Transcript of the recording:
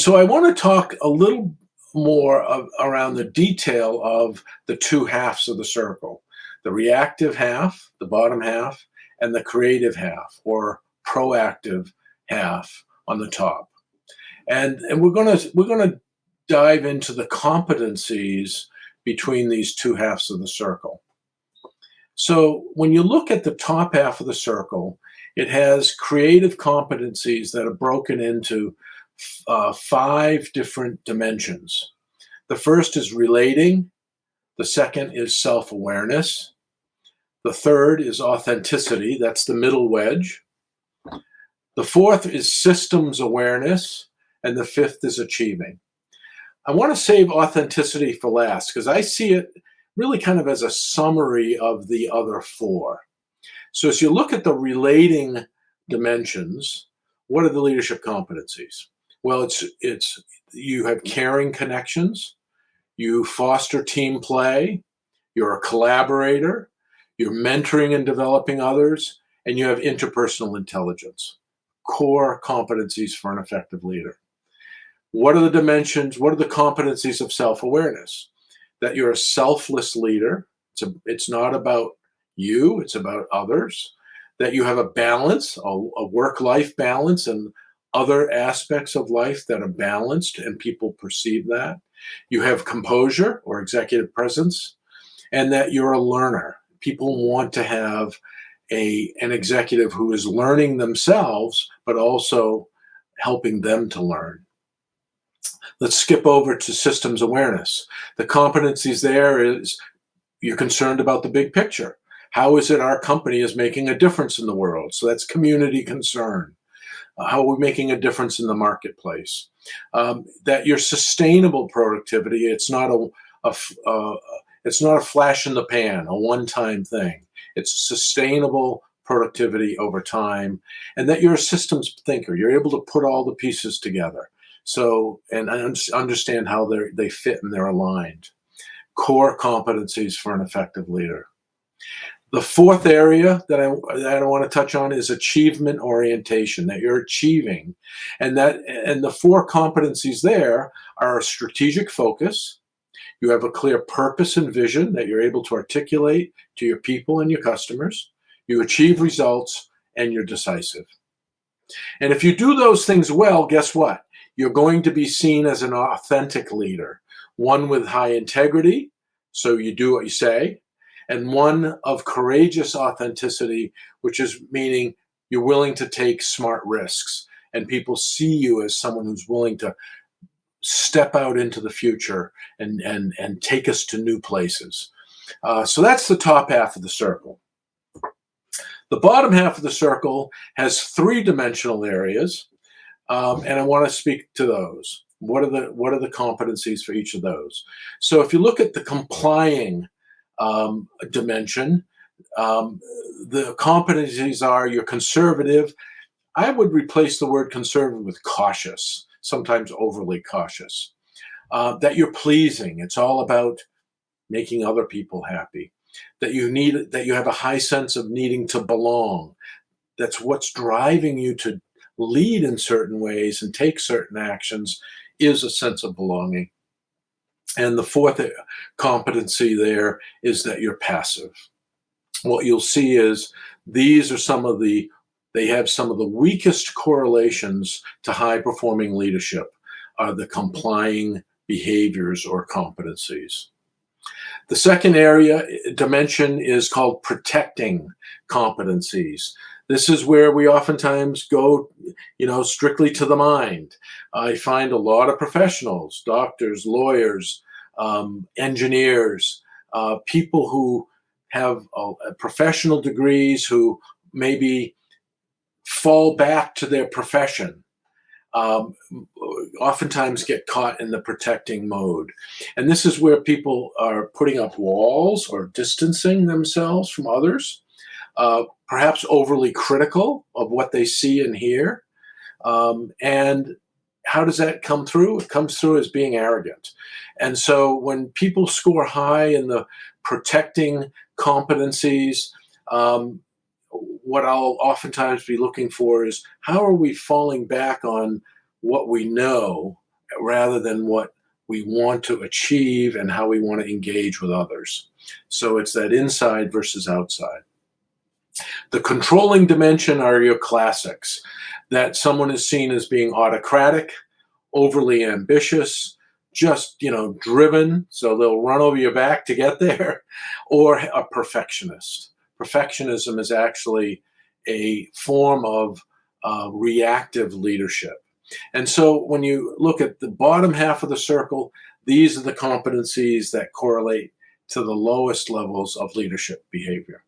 So I want to talk a little more around the detail of the two halves of the circle, the reactive half, the bottom half, and the creative half or proactive half on the top. And we're gonna dive into the competencies between these two halves of the circle. So when you look at the top half of the circle, it has creative competencies that are broken into five different dimensions. The first is relating, the second is self awareness, the third is authenticity, that's the middle wedge. The fourth is systems awareness, and the fifth is achieving. I want to save authenticity for last because I see it really kind of as a summary of the other four. So as you look at the relating dimensions, what are the leadership competencies? Well, it's you have caring connections, you foster team play, you're a collaborator, you're mentoring and developing others, and you have interpersonal intelligence. Core competencies for an effective leader. What are the dimensions? What are the competencies of self-awareness? That you're a selfless leader. It's not about you, it's about others. That you have a balance, a work-life balance, and other aspects of life that are balanced, and people perceive that. You have composure or executive presence, and that you're a learner. People want to have an executive who is learning themselves, but also helping them to learn. Let's skip over to systems awareness. The competencies there is you're concerned about the big picture. How is it our company is making a difference in the world? So that's community concern. How are we making a difference in the marketplace? That your sustainable productivity, it's not a flash in the pan, a one-time thing. It's a sustainable productivity over time, and that you're a systems thinker. You're able to put all the pieces together. So, and understand how they fit and they're aligned. Core competencies for an effective leader. The fourth area that I want to touch on is achievement orientation, that you're achieving. And the four competencies there are a strategic focus. You have a clear purpose and vision that you're able to articulate to your people and your customers. You achieve results, and you're decisive. And if you do those things well, guess what? You're going to be seen as an authentic leader, one with high integrity, so you do what you say, and one of courageous authenticity, which is meaning you're willing to take smart risks, and people see you as someone who's willing to step out into the future and take us to new places. So that's the top half of the circle. The bottom half of the circle has three-dimensional areas, and I want to speak to those. What are the competencies for each of those? So if you look at the complying dimension, the competencies are you're conservative. I would replace the word conservative with cautious, sometimes overly cautious. That you're pleasing. It's all about making other people happy. That you have a high sense of needing to belong. That's what's driving you to lead in certain ways and take certain actions, is a sense of belonging. And the fourth competency there is that you're passive. What you'll see is these are they have some of the weakest correlations to high performing leadership, are the complying behaviors or competencies. The second dimension is called protecting competencies. This is where we oftentimes go, strictly to the mind. I find a lot of professionals, doctors, lawyers, engineers, people who have professional degrees who maybe fall back to their profession, oftentimes get caught in the protecting mode. And this is where people are putting up walls or distancing themselves from others, perhaps overly critical of what they see and hear. And how does that come through? It comes through as being arrogant. And so when people score high in the protecting competencies, what I'll oftentimes be looking for is how are we falling back on what we know rather than what we want to achieve and how we want to engage with others. So it's that inside versus outside. The controlling dimension are your classics, that someone is seen as being autocratic, overly ambitious, just, driven, so they'll run over your back to get there, or a perfectionist. Perfectionism is actually a form of reactive leadership. And so when you look at the bottom half of the circle, these are the competencies that correlate to the lowest levels of leadership behavior.